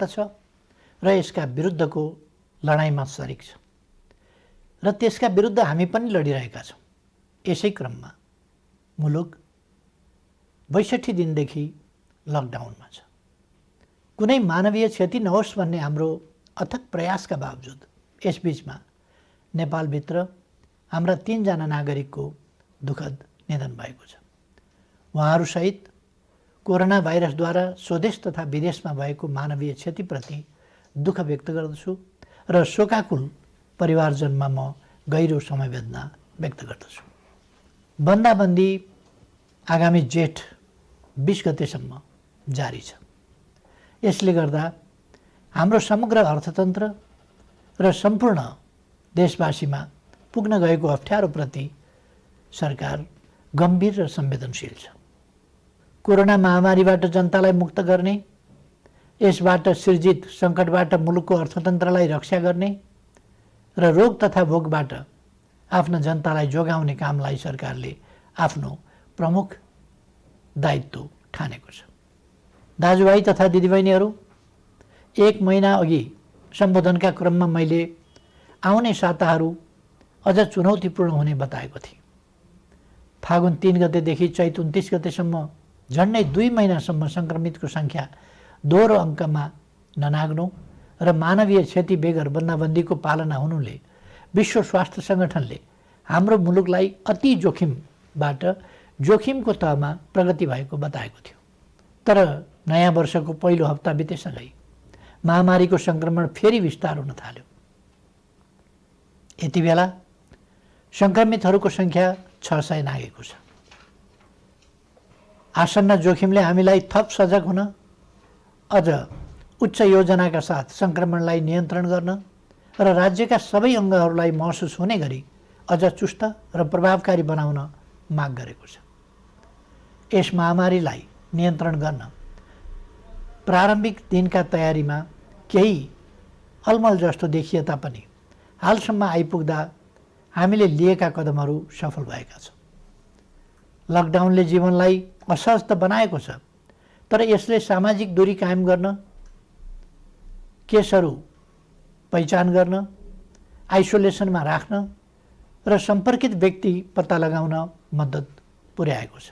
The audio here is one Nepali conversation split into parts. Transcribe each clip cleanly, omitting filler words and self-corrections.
सिद्धान्त छ र यसका विरुद्धको लडाइँमा सरिक छ र त्यसका विरुद्ध हामी पनि लडिरहेका छौँ। यसै क्रममा मुलुक 62 दिनदेखि लकडाउनमा छ। कुनै मानवीय क्षति नहोस् भन्ने हाम्रो अथक प्रयासका बावजुद यसबीचमा नेपालभित्र हाम्रा 3 जना नागरिकको दुःखद निधन भएको छ। उहाँहरूसहित कोरोना भाइरसद्वारा स्वदेश तथा विदेशमा भएको मानवीय क्षतिप्रति दुःख व्यक्त गर्दछु र शोकाकुल परिवारजनमा म गहिरो समवेदना व्यक्त गर्दछु। बन्दाबन्दी आगामी जेठ 20 गतेसम्म जारी छ। यसले गर्दा हाम्रो समग्र अर्थतन्त्र र सम्पूर्ण देशवासीमा पुग्न गएको अप्ठ्यारोप्रति सरकार गम्भीर र संवेदनशील छ। कोरोना महामारीबाट जनतालाई मुक्त गर्ने, यसबाट सिर्जित सङ्कटबाट मुलुकको अर्थतन्त्रलाई रक्षा गर्ने र रोग तथा भोगबाट आफ्ना जनतालाई जोगाउने कामलाई सरकारले आफ्नो प्रमुख दायित्व ठानेको छ। दाजुभाइ तथा दिदीबहिनीहरू, 1 महिना अघि सम्बोधनका क्रममा मैले आउने साताहरू अझ चुनौतीपूर्ण हुने बताएको थिएँ। फागुन 3 गतेदेखि चैत 29 गतेसम्म झन्डै 2 महिनासम्म सङ्क्रमितको सङ्ख्या दोहोरो अङ्कमा ननाग्नु र मानवीय क्षति बेगर बन्दाबन्दीको पालना हुनुले विश्व स्वास्थ्य सङ्गठनले हाम्रो मुलुकलाई अति जोखिमबाट जोखिमको तहमा प्रगति भएको बताएको थियो। तर नयाँ वर्षको पहिलो हप्ता बितेसँगै महामारीको सङ्क्रमण फेरि विस्तार हुन थाल्यो। यति बेला सङ्क्रमितहरूको सङ्ख्या 600 नागेको छ। आसन्न जोखिमले हामीलाई थप सजग हुन, अझ उच्च योजनाका साथ सङ्क्रमणलाई नियन्त्रण गर्न र राज्यका सबै अङ्गहरूलाई महसुस हुने गरी अझ चुस्त र प्रभावकारी बनाउन माग गरेको छ। यस महामारीलाई नियन्त्रण गर्न प्रारम्भिक दिनका तयारीमा केही अलमल जस्तो देखिए तापनि हालसम्म आइपुग्दा हामीले लिएका कदमहरू सफल भएका छन्। लकडाउनले जीवनलाई असहज त बनाएको छ, तर यसले सामाजिक दूरी कायम गर्न, केसहरू पहिचान गर्न, आइसोलेसनमा राख्न र सम्पर्कित व्यक्ति पत्ता लगाउन मद्दत पुर्याएको छ।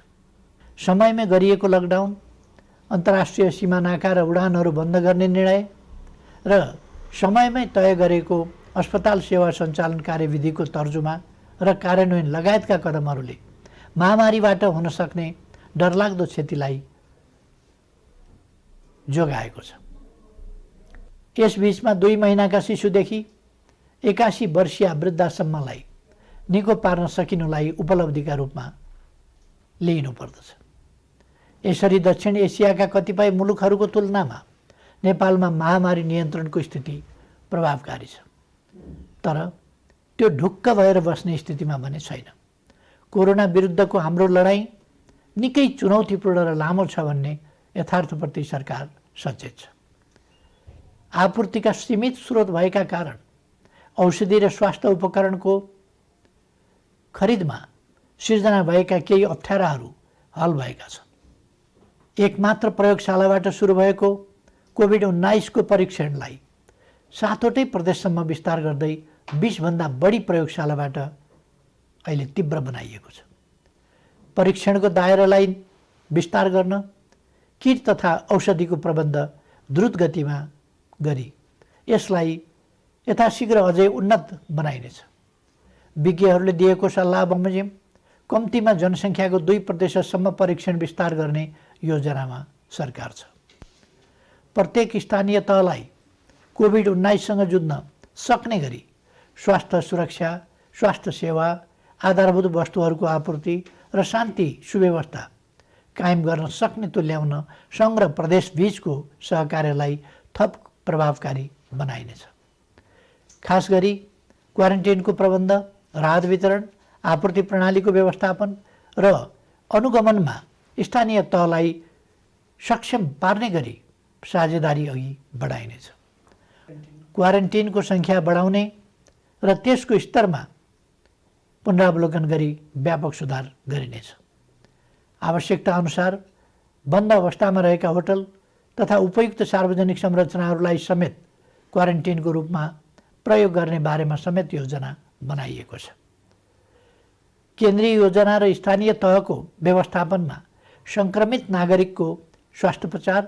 समयमै गरिएको लकडाउन, अन्तर्राष्ट्रिय सीमा नाका र उडानहरू बन्द गर्ने निर्णय र समयमै तय गरेको अस्पताल सेवा सञ्चालन कार्यविधिको तर्जुमा र कार्यान्वयन लगायतका कदमहरूले महामारीबाट हुन सक्ने डरलाग्दो क्षतिलाई जोगाएको छ। यसबीचमा 2 महिनाका शिशुदेखि 81 वर्षीय वृद्धासम्मलाई निको पार्न सकिनुलाई उपलब्धिका रूपमा लिइनुपर्दछ। यसरी दक्षिण एसियाका कतिपय मुलुकहरूको तुलनामा नेपालमा महामारी नियन्त्रणको स्थिति प्रभावकारी छ, तर त्यो ढुक्क भएर बस्ने स्थितिमा भने छैन। कोरोना विरुद्धको हाम्रो लडाईँ निकै चुनौतीपूर्ण र लामो छ भन्ने यथार्थप्रति सरकार सचेत छ। आपूर्तिका सीमित स्रोत भएका कारण औषधि र स्वास्थ्य उपकरणको खरिदमा सिर्जना भएका केही अप्ठ्याराहरू हल भएका छन्। एकमात्र प्रयोगशालाबाट सुरु भएको कोभिड-19 को परीक्षणलाई 7वटै प्रदेशसम्म विस्तार गर्दै 20 भन्दा बढी प्रयोगशालाबाट अहिले तीव्र बनाइएको छ। परीक्षणको दायरालाई विस्तार गर्न किट तथा औषधिको प्रबन्ध द्रुत गतिमा गरी यसलाई यथाशीघ्र अझै उन्नत बनाइनेछ। विज्ञहरूले दिएको सल्लाह बमोजिम कम्तीमा जनसङ्ख्याको 2% परीक्षण विस्तार गर्ने योजनामा सरकार छ। प्रत्येक स्थानीय तहलाई कोभिड-19सँग जुझ्न सक्ने गरी स्वास्थ्य सुरक्षा, स्वास्थ्य सेवा, आधारभूत वस्तुहरूको आपूर्ति र शान्ति सुव्यवस्था कायम गर्न सक्ने तुल्याउन सङ्घ र प्रदेश बीचको सहकार्यलाई थप प्रभावकारी बनाइनेछ। खास गरी क्वारेन्टाइनको प्रबन्ध, राहत वितरण, आपूर्ति प्रणालीको व्यवस्थापन र अनुगमनमा स्थानीय तहलाई सक्षम पार्ने गरी साझेदारी अघि बढाइनेछ। क्वारेन्टाइनको सङ्ख्या बढाउने र त्यसको स्तरमा पुनरावलोकन गरी व्यापक सुधार गरिनेछ। आवश्यकता अनुसार बन्द अवस्थामा रहेका होटल तथा उपयुक्त सार्वजनिक संरचनाहरूलाई समेत क्वारेन्टिनको रूपमा प्रयोग गर्ने बारेमा समेत योजना बनाइएको छ। केन्द्रीय योजना र स्थानीय तहको व्यवस्थापनमा सङ्क्रमित नागरिकको स्वास्थ्योपचार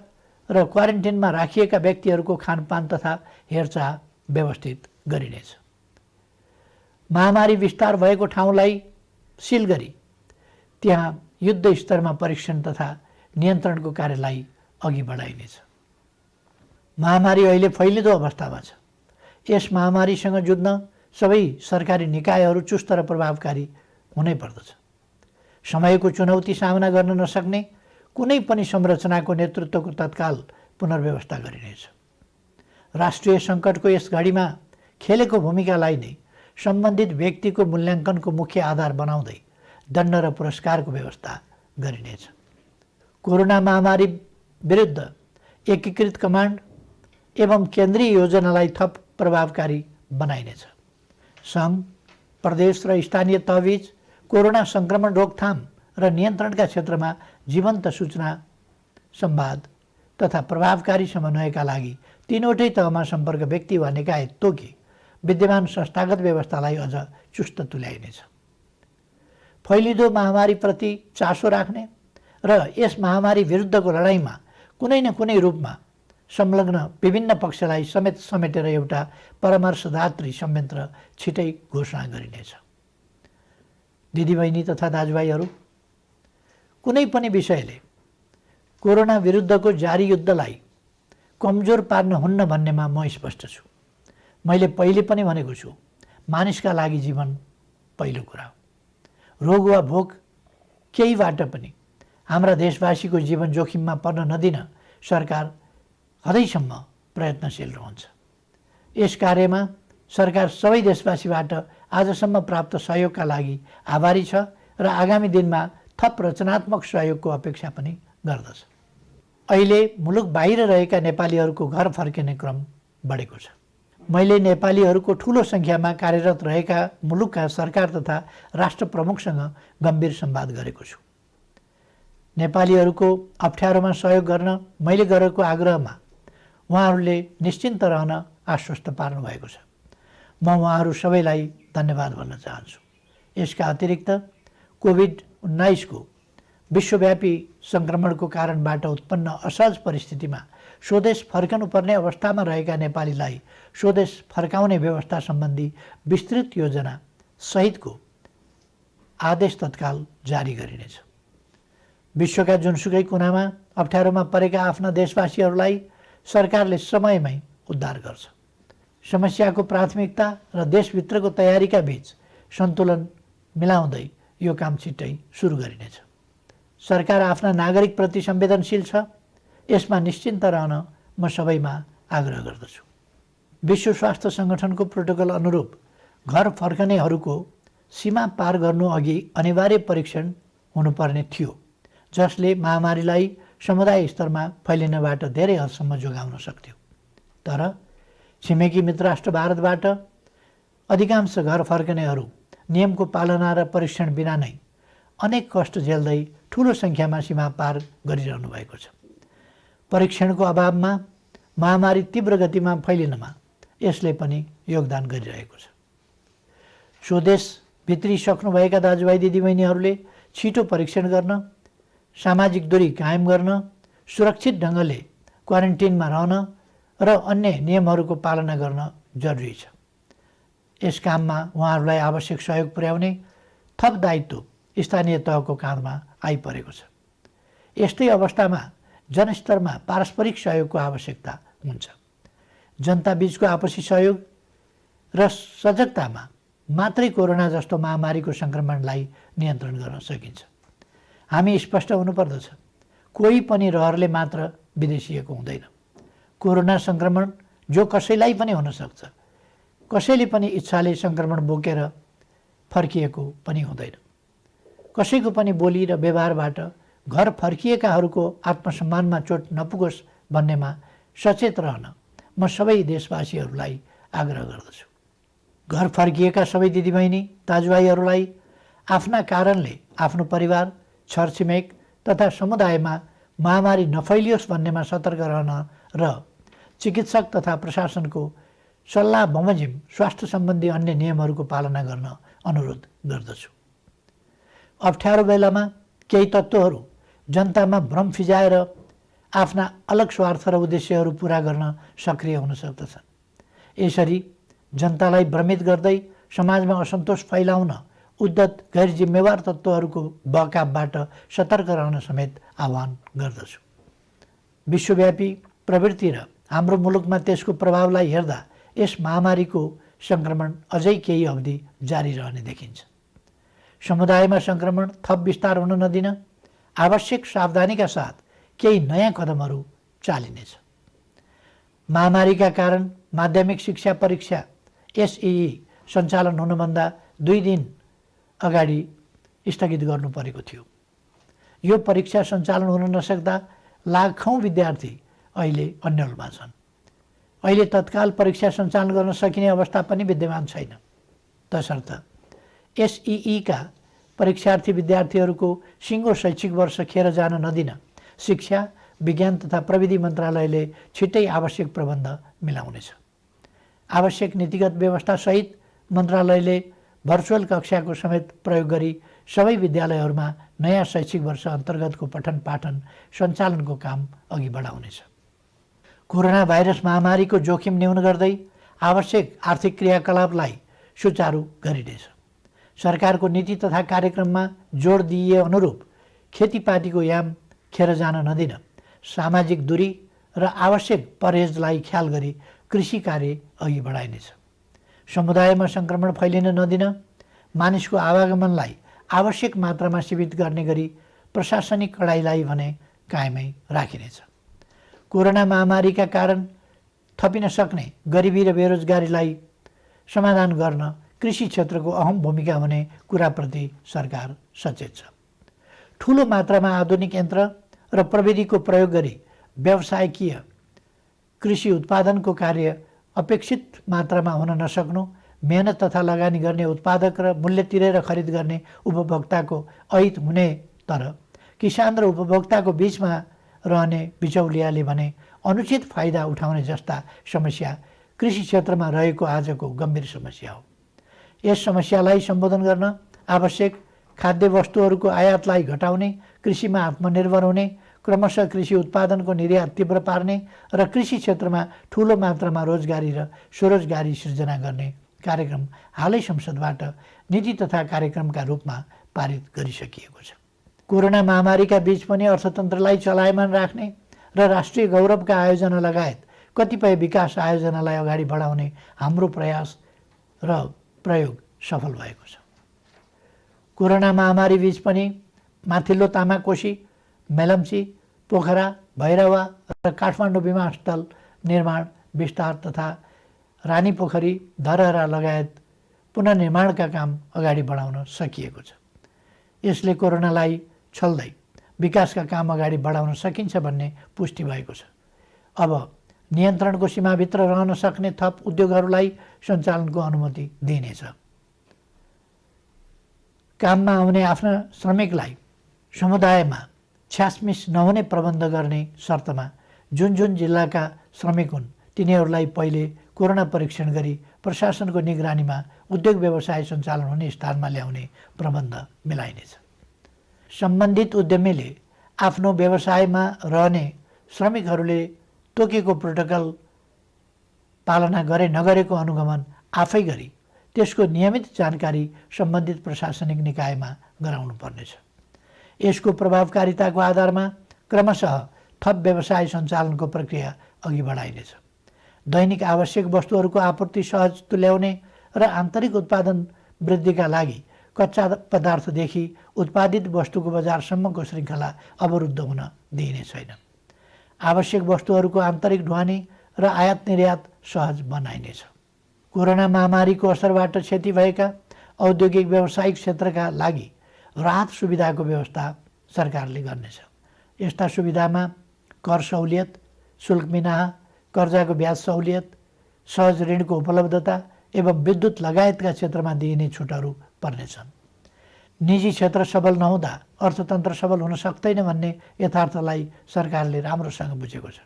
र क्वारेन्टिनमा राखिएका व्यक्तिहरूको खानपान तथा हेरचाह व्यवस्थित गरिनेछ। महामारी विस्तार भएको ठाउँलाई सिल गरी त्यहाँ युद्ध स्तरमा परीक्षण तथा नियन्त्रणको कार्यलाई अघि बढाइनेछ। महामारी अहिले फैलिँदो अवस्थामा छ। यस महामारीसँग जुझ्न सबै सरकारी निकायहरू चुस्त र प्रभावकारी हुनै पर्दछ। समयको चुनौती सामना गर्न नसक्ने कुनै पनि संरचनाको नेतृत्वको तत्काल पुनर्व्यवस्था गरिनेछ। राष्ट्रिय सङ्कटको यस घडीमा खेलेको भूमिकालाई नै सम्बन्धित व्यक्तिको मूल्याङ्कनको मुख्य आधार बनाउँदै दण्ड र पुरस्कारको व्यवस्था गरिनेछ। कोरोना महामारी विरुद्ध एकीकृत कमान्ड एवं केन्द्रीय योजनालाई थप प्रभावकारी बनाइनेछ। सङ्घ, प्रदेश र स्थानीय तहबीच कोरोना सङ्क्रमण रोकथाम र नियन्त्रणका क्षेत्रमा जीवन्त सूचना संवाद तथा प्रभावकारी समन्वयका लागि तीनवटै तहमा सम्पर्क व्यक्ति वा निकाय तोकी विद्यमान संस्थागत व्यवस्थालाई अझ चुस्त तुल्याइनेछ। फैलिँदो महामारीप्रति चासो राख्ने र यस महामारी विरुद्धको लडाइँमा कुनै न कुनै रूपमा संलग्न विभिन्न पक्षलाई समेटेर एउटा परामर्शदात्री संयन्त्र छिटै घोषणा गरिनेछ। दिदीबहिनी तथा दाजुभाइहरू, कुनै पनि विषयले कोरोना विरुद्धको जारी युद्धलाई कमजोर पार्न हुन्न भन्नेमा म स्पष्ट छु। मैले पहिले पनि भनेको छु, मानिसका लागि जीवन पहिलो कुरा हो। रोग वा भोग केहीबाट पनि हाम्रा देशवासीको जीवन जोखिममा पर्न नदिन सरकार हदैसम्म प्रयत्नशील रहन्छ। यस कार्यमा सरकार सबै देशवासीबाट आजसम्म प्राप्त सहयोगका लागि आभारी छ र आगामी दिनमा थप रचनात्मक सहयोगको अपेक्षा पनि गर्दछ। अहिले मुलुक बाहिर रहेका नेपालीहरूको घर फर्किने क्रम बढेको छ। मैले नेपालीहरूको ठुलो सङ्ख्यामा कार्यरत रहेका मुलुकका सरकार तथा राष्ट्र प्रमुखसँग गम्भीर संवाद गरेको छु। नेपालीहरूको अप्ठ्यारोमा सहयोग गर्न मैले गरेको आग्रहमा उहाँहरूले निश्चिन्त रहन आश्वस्त पार्नु भएको छ। म उहाँहरू सबैलाई धन्यवाद भन्न चाहन्छु। यसका अतिरिक्त कोभिड-19 को विश्वव्यापी सङ्क्रमणको कारणबाट उत्पन्न असहज परिस्थितिमा स्वदेश फर्कनुपर्ने अवस्थामा रहेका नेपालीलाई स्वदेश फर्काउने व्यवस्था सम्बन्धी विस्तृत योजना सहितको आदेश तत्काल जारी गरिनेछ। विश्वका जुनसुकै कुनामा अप्ठ्यारोमा परेका आफ्ना देशवासीहरूलाई सरकारले समयमै उद्धार गर्छ। समस्याको प्राथमिकता र देशभित्रको तयारीका बीच सन्तुलन मिलाउँदै यो काम छिट्टै सुरु गरिनेछ। सरकार आफ्ना नागरिकप्रति संवेदनशील छ, यसमा निश्चिन्त रहन म सबैमा आग्रह गर्दछु। विश्व स्वास्थ्य सङ्गठनको प्रोटोकल अनुरूप घर फर्कनेहरूको सीमा पार गर्नु अघि अनिवार्य परीक्षण हुनुपर्ने थियो, जसले महामारीलाई समुदाय स्तरमा फैलिनबाट धेरै हदसम्म जोगाउन सक्थ्यो। तर छिमेकी मित्र राष्ट्र भारतबाट अधिकांश घर फर्कनेहरू नियमको पालना र परीक्षण बिना नै अनेक कष्ट झेल्दै ठुलो सङ्ख्यामा सीमा पार गरिरहनु भएको छ। परीक्षणको अभावमा महामारी तीव्र गतिमा फैलिनमा यसले पनि योगदान गरिरहेको छ। स्वदेश भित्रिसक्नुभएका दाजुभाइ दिदीबहिनीहरूले छिटो परीक्षण गर्न, सामाजिक दूरी कायम गर्न, सुरक्षित ढङ्गले क्वारेन्टिनमा रहन र अन्य नियमहरूको पालना गर्न जरुरी छ। यस काममा उहाँहरूलाई आवश्यक सहयोग पुर्याउने थप दायित्व स्थानीय तहको काँधमा आइपरेको छ। यस्तै अवस्थामा जनस्तरमा पारस्परिक सहयोगको आवश्यकता हुन्छ। जनता बीचको आपसी सहयोग र सजगतामा मात्रै कोरोना जस्तो महामारीको सङ्क्रमणलाई नियन्त्रण गर्न सकिन्छ। हामी स्पष्ट हुनुपर्दछ, कोही पनि रहरले मात्र विदेशिएको हुँदैन। कोरोना सङ्क्रमण जो कसैलाई पनि हुन सक्छ, कसैले पनि इच्छाले सङ्क्रमण बोकेर फर्किएको पनि हुँदैन। कसैको पनि बोली र व्यवहारबाट घर फर्किएकाहरूको आत्मसम्मानमा चोट नपुगोस् भन्नेमा सचेत रहन म सबै देशवासीहरूलाई आग्रह गर्दछु। घर फर्किएका सबै दिदीबहिनी दाजुभाइहरूलाई आफ्ना कारणले आफ्नो परिवार, छरछिमेक तथा समुदायमा महामारी नफैलियोस् भन्नेमा सतर्क रहन र चिकित्सक तथा प्रशासनको सल्लाह बमोजिम स्वास्थ्य सम्बन्धी अन्य नियमहरूको पालना गर्न अनुरोध गर्दछु। अप्ठ्यारो बेलामा केही तत्त्वहरू जनतामा भ्रम फिजाएर आफ्ना अलग स्वार्थ र उद्देश्यहरू पूरा गर्न सक्रिय हुन सक्दछन्। यसरी जनतालाई भ्रमित गर्दै समाजमा असन्तोष फैलाउन उद्धत गैर जिम्मेवार तत्त्वहरूको बहकावबाट सतर्क रहन समेत आह्वान गर्दछु। विश्वव्यापी प्रवृत्ति र हाम्रो मुलुकमा त्यसको प्रभावलाई हेर्दा यस महामारीको सङ्क्रमण अझै केही अवधि जारी रहने देखिन्छ। समुदायमा सङ्क्रमण थप विस्तार हुन नदिन आवश्यक सावधानीका साथ केही नयाँ कदमहरू चालिनेछ। महामारीका कारण माध्यमिक शिक्षा परीक्षा एसईई सञ्चालन हुनुभन्दा 2 दिन अगाडि स्थगित गर्नु परेको थियो। यो परीक्षा सञ्चालन हुन नसक्दा लाखौँ विद्यार्थी अहिले अन्यलमा छन्। अहिले तत्काल परीक्षा सञ्चालन गर्न सकिने अवस्था पनि विद्यमान छैन। तसर्थ एसईईका परीक्षार्थी विद्यार्थीहरूको सिङ्गो शैक्षिक वर्ष खेर जान नदिन शिक्षा, विज्ञान तथा प्रविधि मन्त्रालयले छिट्टै आवश्यक प्रबन्ध मिलाउनेछ। आवश्यक नीतिगत व्यवस्थासहित मन्त्रालयले भर्चुअल कक्षाको समेत प्रयोग गरी सबै विद्यालयहरूमा नयाँ शैक्षिक वर्ष अन्तर्गतको पठन पाठन सञ्चालनको काम अघि बढाउनेछ। कोरोना भाइरस महामारीको जोखिम न्यून गर्दै आवश्यक आर्थिक क्रियाकलापलाई सुचारू गरिनेछ। सरकारको नीति तथा कार्यक्रममा जोड दिइए अनुरूप खेतीपातीको याम खेर जान नदिन सामाजिक दूरी र आवश्यक परहेजलाई ख्याल गरी कृषि कार्य अघि बढाइनेछ। समुदायमा सङ्क्रमण फैलिन नदिन मानिसको आवागमनलाई आवश्यक मात्रामा सीमित गर्ने गरी प्रशासनिक कडाइलाई भने कायमै राखिनेछ। कोरोना महामारीका कारण थपिन सक्ने गरिबी र बेरोजगारीलाई समाधान गर्न कृषि क्षेत्रको अहम भूमिका हुने कुराप्रति सरकार सचेत छ। ठुलो मात्रामा आधुनिक यन्त्र र प्रविधिको प्रयोग गरी व्यावसायिकीय कृषि उत्पादनको कार्य अपेक्षित मात्रामा हुन नसक्नु, मेहनत तथा लगानी गर्ने उत्पादक र मूल्य तिरेर खरिद गर्ने उपभोक्ताको अहित हुने, तर किसान र उपभोक्ताको बीचमा रहने बिचौलियाले भने अनुचित फाइदा उठाउने जस्ता समस्या कृषि क्षेत्रमा रहेको आजको गम्भीर समस्या हो। यस समस्यालाई सम्बोधन गर्न आवश्यक खाद्य वस्तुहरूको आयातलाई घटाउने, कृषिमा आत्मनिर्भर हुने, क्रमशः कृषि उत्पादनको निर्यात तीव्र पार्ने र कृषि क्षेत्रमा ठुलो मात्रामा रोजगारी र स्वरोजगारी सृजना गर्ने कार्यक्रम हालै संसदबाट नीति तथा कार्यक्रमका रूपमा पारित गरिसकिएको छ। कोरोना महामारीका बीच पनि अर्थतन्त्रलाई चलायमान राख्ने र राष्ट्रिय गौरवका आयोजना लगायत कतिपय विकास आयोजनालाई अगाडि बढाउने हाम्रो प्रयास र प्रयोग सफल भएको छ। कोरोना महामारी बीच पनि माथिल्लो तामाकोशी, मेलम्ची, पोखरा, भैरवा र काठमाडौँ विमानस्थल निर्माण विस्तार तथा रानी पोखरी, धरहरा लगायत पुनर्निर्माणका काम अगाडि बढाउन सकिएको छ। यसले कोरोनालाई छल्दै विकासका काम अगाडि बढाउन सकिन्छ भन्ने पुष्टि भएको छ। अब नियन्त्रणको सीमाभित्र रहन सक्ने थप उद्योगहरूलाई सञ्चालनको अनुमति दिइनेछ। काममा आउने आफ्ना श्रमिकलाई समुदायमा छ्यासमिस नहुने प्रबन्ध गर्ने शर्तमा जुन जुन जिल्लाका श्रमिक हुन् तिनीहरूलाई पहिले कोरोना परीक्षण गरी प्रशासनको निगरानीमा उद्योग व्यवसाय सञ्चालन हुने स्थानमा ल्याउने प्रबन्ध मिलाइनेछ। सम्बन्धित उद्यमीले आफ्नो व्यवसायमा रहने श्रमिकहरूले तोकेको प्रोटोकल पालना गरे नगरेको अनुगमन आफै गरी त्यसको नियमित जानकारी सम्बन्धित प्रशासनिक निकायमा गराउनु पर्नेछ। यसको प्रभावकारिताको आधारमा क्रमशः थप व्यवसाय सञ्चालनको प्रक्रिया अघि बढाइनेछ। दैनिक आवश्यक वस्तुहरूको आपूर्ति सहज तुल्याउने र आन्तरिक उत्पादन वृद्धिका लागि कच्चा पदार्थदेखि उत्पादित वस्तुको बजारसम्मको श्रृङ्खला अवरुद्ध हुन दिइने छैन। आवश्यक वस्तुहरूको आन्तरिक ढुवानी र आयात निर्यात सहज बनाइनेछ। कोरोना महामारीको असरबाट क्षति भएका औद्योगिक व्यावसायिक क्षेत्रका लागि राहत सुविधाको व्यवस्था सरकारले गर्नेछ। यस्ता सुविधामा कर सहुलियत, शुल्क मिनाहा, कर्जाको ब्याज सहुलियत, सहज ऋणको उपलब्धता एवं विद्युत लगायतका क्षेत्रमा दिइने छुटहरू पर्नेछन्। निजी क्षेत्र सबल नहुँदा अर्थतन्त्र सबल हुन सक्दैन भन्ने यथार्थलाई सरकारले राम्रोसँग बुझेको छ।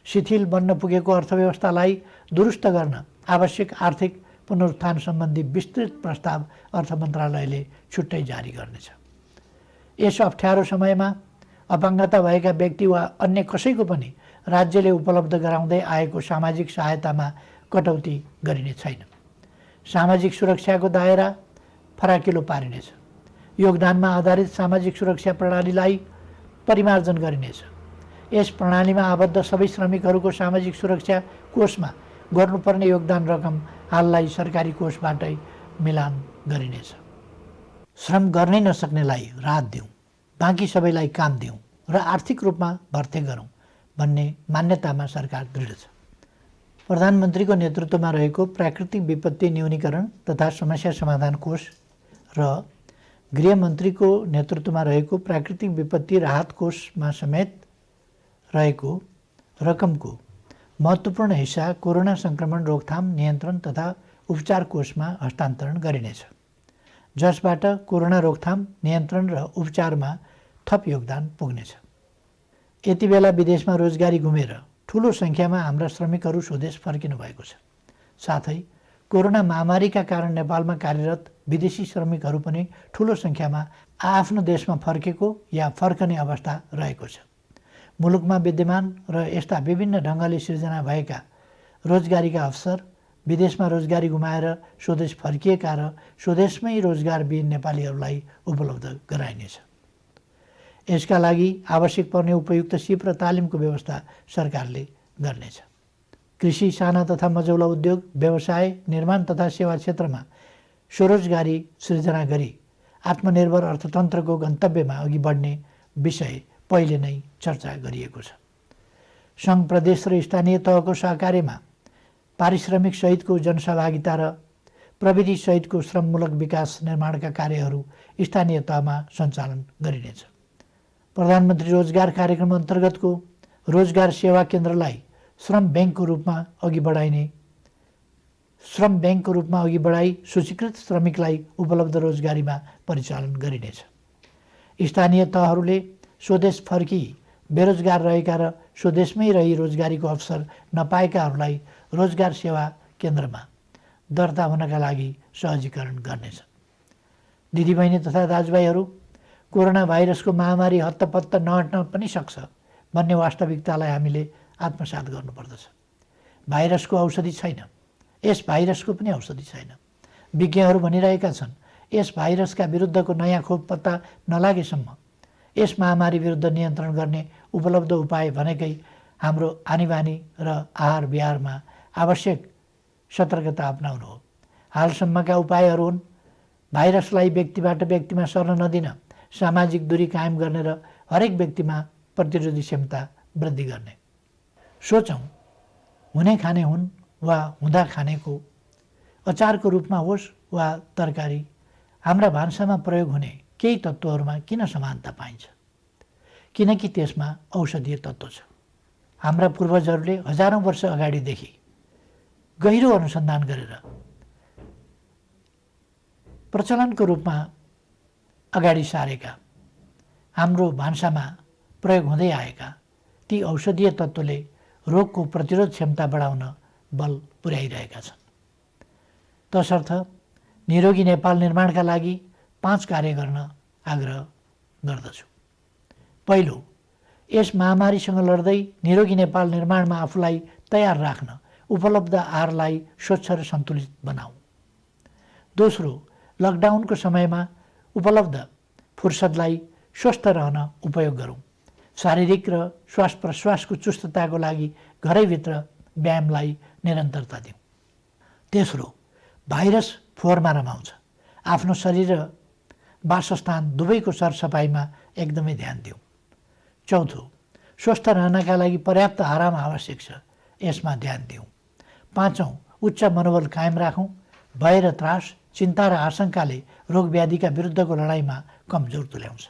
शिथिल बन्न पुगेको अर्थव्यवस्थालाई दुरुस्त गर्न आवश्यक आर्थिक पुनरुत्थान सम्बन्धी विस्तृत प्रस्ताव अर्थ मन्त्रालयले छुट्टै जारी गर्नेछ। यस अप्ठ्यारो समयमा अपाङ्गता भएका व्यक्ति वा अन्य कसैको पनि राज्यले उपलब्ध गराउँदै आएको सामाजिक सहायतामा कटौती गरिने छैन। सामाजिक सुरक्षाको दायरा फराकिलो पारिनेछ। योगदानमा आधारित सामाजिक सुरक्षा प्रणालीलाई परिमार्जन गरिनेछ। यस प्रणालीमा आबद्ध सबै श्रमिकहरूको सामाजिक सुरक्षा कोषमा गर्नुपर्ने योगदान रकम हाललाई सरकारी कोषबाटै मिलान गरिनेछ। श्रम गर्नै नसक्नेलाई राहत दिउँ, बाँकी सबैलाई काम दिउँ र आर्थिक रूपमा भर्ते गरौँ भन्ने मान्यतामा सरकार दृढ छ। प्रधानमन्त्रीको नेतृत्वमा रहेको प्राकृतिक विपत्ति न्यूनीकरण तथा समस्या समाधान कोष र गृहमन्त्रीको नेतृत्वमा रहेको प्राकृतिक विपत्ति राहत कोषमा समेत रहेको रकमको महत्त्वपूर्ण हिस्सा कोरोना सङ्क्रमण रोकथाम नियन्त्रण तथा उपचार कोषमा हस्तान्तरण गरिनेछ, जसबाट कोरोना रोकथाम नियन्त्रण र उपचारमा थप योगदान पुग्नेछ। यति बेला विदेशमा रोजगारी गुमेर ठुलो सङ्ख्यामा हाम्रा श्रमिकहरू स्वदेश फर्किनु भएको छ। साथै कोरोना महामारीका कारण नेपालमा कार्यरत विदेशी श्रमिकहरू पनि ठुलो सङ्ख्यामा आफ्नो देशमा फर्केको या फर्कने अवस्था रहेको छ। मुलुकमा विद्यमान र यस्ता विभिन्न ढङ्गले सिर्जना भएका रोजगारीका अवसर, विदेशमा रोजगारी गुमाएर स्वदेश फर्किएका र स्वदेशमै रोजगारविहीन नेपालीहरूलाई उपलब्ध गराइनेछ। यसका लागि आवश्यक पर्ने उपयुक्त सिप र तालिमको व्यवस्था सरकारले गर्नेछ। कृषि, साना तथा मझौला उद्योग, व्यवसाय, निर्माण तथा सेवा क्षेत्रमा स्वरोजगारी सृजना गरी आत्मनिर्भर अर्थतन्त्रको गन्तव्यमा अघि बढ्ने विषय पहिले नै चर्चा गरिएको छ। सङ्घ, प्रदेश र स्थानीय तहको सहकार्यमा पारिश्रमिक सहितको जनसहभागिता र प्रविधि सहितको श्रममूलक विकास निर्माणका कार्यहरू स्थानीय तहमा सञ्चालन गरिनेछ। प्रधानमन्त्री रोजगार कार्यक्रम अन्तर्गतको रोजगार सेवा केन्द्रलाई श्रम ब्याङ्कको रूपमा अघि बढाई सूचीकृत श्रमिकलाई उपलब्ध रोजगारीमा परिचालन गरिनेछ। स्थानीय तहहरूले स्वदेश फर्की बेरोजगार रहेका र स्वदेशमै रही रोजगारीको अवसर नपाएकाहरूलाई रोजगार सेवा केन्द्रमा दर्ता हुनका लागि सहजीकरण गर्नेछ। दिदीबहिनी तथा दाजुभाइहरू, कोरोना भाइरसको महामारी हत्तपत्त नहट्न पनि सक्छ भन्ने वास्तविकतालाई हामीले आत्मसात गर्नुपर्दछ। भाइरसको औषधि छैन, यस भाइरसको पनि औषधि छैन। विज्ञहरू भनिरहेका छन्, यस भाइरसका विरुद्धको नयाँ खोप पत्ता नलागेसम्म यस महामारी विरुद्ध नियन्त्रण गर्ने उपलब्ध उपाय भनेकै हाम्रो आनीबानी र आहार विहारमा आवश्यक सतर्कता अपनाउनु हो। हालसम्मका उपायहरू हुन् भाइरसलाई व्यक्तिबाट व्यक्तिमा सर्न नदिन, सामाजिक दूरी कायम गर्ने र हरेक व्यक्तिमा प्रतिरोधी क्षमता वृद्धि गर्ने। सोचौँ, हुने खाने हुन् वा हुँदा खानेको अचारको रूपमा होस् वा तरकारी, हाम्रा भान्सामा प्रयोग हुने केही तत्त्वहरूमा किन समानता पाइन्छ? किनकि त्यसमा औषधीय तत्त्व छ। हाम्रा पूर्वजहरूले हजारौँ वर्ष अगाडिदेखि गहिरो अनुसन्धान गरेर प्रचलनको रूपमा अगाडि सारेका, हाम्रो भान्सामा प्रयोग हुँदै आएका ती औषधीय तत्त्वले रोगको प्रतिरोध क्षमता बढाउन बल पुर्याइरहेका छन्। तसर्थ निरोगी नेपाल निर्माणका लागि 5 कार्य गर्न आग्रह गर्दछु। पहिलो, यस महामारीसँग लड्दै निरोगी नेपाल निर्माणमा आफूलाई तयार राख्न उपलब्ध आहारलाई स्वच्छ र सन्तुलित बनाऊ। दोस्रो, लकडाउनको समयमा उपलब्ध फुर्सदलाई स्वस्थ रहन उपयोग गरौँ। शारीरिक र श्वास प्रश्वासको चुस्तताको लागि घरैभित्र व्यायामलाई निरन्तरता दिउँ। तेस्रो, भाइरस फोहोरमा रमाउँछ। आफ्नो शरीर र वासस्थान दुवैको सरसफाइमा एकदमै ध्यान दिउँ। चौथो, स्वस्थ रहनका लागि पर्याप्त आराम आवश्यक छ, यसमा ध्यान दिउँ। पाँचौँ, उच्च मनोबल कायम राखौँ। भय र त्रास, चिन्ता र आशंकाले रोगव्याधिका विरुद्धको लडाइँमा कमजोर तुल्याउँछ।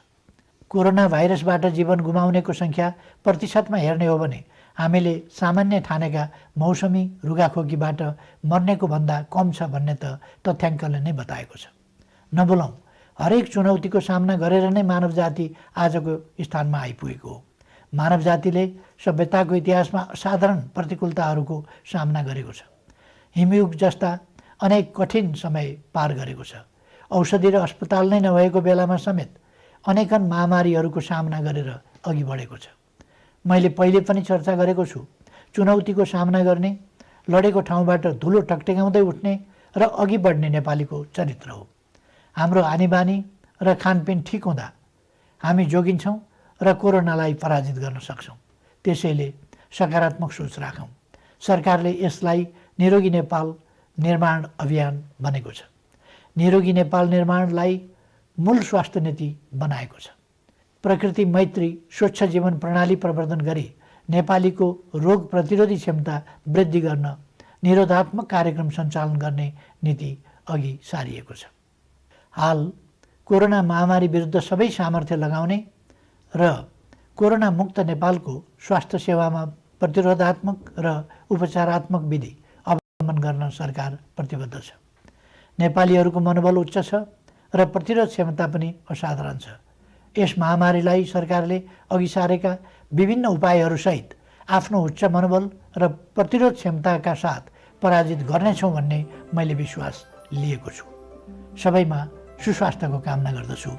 कोरोना भाइरसबाट जीवन गुमाउनेको सङ्ख्या प्रतिशतमा हेर्ने हो भने हामीले सामान्य ठानेका मौसमी रुगाखोकीबाट मर्नेको भन्दा कम छ भन्ने त तथ्याङ्कले नै बताएको छ। नबोलौँ, हरेक चुनौतीको सामना गरेर नै मानव जाति आजको स्थानमा आइपुगेको हो। मानव जातिले सभ्यताको इतिहासमा असाधारण प्रतिकूलताहरूको सामना गरेको छ। हिमयुग जस्ता अनेक कठिन समय पार गरेको छ। औषधि र अस्पताल नै नभएको बेलामा समेत अनेकन महामारीहरूको सामना गरेर अघि बढेको छ। मैले पहिले पनि चर्चा गरेको छु, चुनौतीको सामना गर्ने, लडेको ठाउँबाट धुलो टकटकाउँदै उठ्ने र अघि बढ्ने नेपालीको चरित्र हो। हाम्रो आनीबानी र खानपिन ठिक हुँदा हामी जोगिन्छौँ र कोरोनालाई पराजित गर्न सक्छौँ। त्यसैले सकारात्मक सोच राखौँ। सरकारले यसलाई निरोगी नेपाल निर्माण अभियान भनेको छ। निरोगी नेपाल निर्माणलाई मूल स्वास्थ्य नीति बनाएको छ। प्रकृति मैत्री स्वच्छ जीवन प्रणाली प्रवर्धन गरी नेपालीको रोग प्रतिरोधी क्षमता वृद्धि गर्न निरोधात्मक कार्यक्रम सञ्चालन गर्ने नीति अघि सारिएको छ। हाल कोरोना महामारी विरुद्ध सबै सामर्थ्य लगाउने र कोरोना मुक्त नेपालको स्वास्थ्य सेवामा प्रतिरोधात्मक र उपचारात्मक विधि अवलम्बन गर्न सरकार प्रतिबद्ध छ। नेपालीहरूको मनोबल उच्च छ र प्रतिरोध क्षमता पनि असाधारण छ। यस महामारीलाई सरकारले अघि सारेका विभिन्न उपायहरूसहित आफ्नो उच्च मनोबल र प्रतिरोध क्षमताका साथ पराजित गर्नेछौँ भन्ने मैले विश्वास लिएको छु। सबैमा सुस्वास्थ्यको कामना गर्दछु।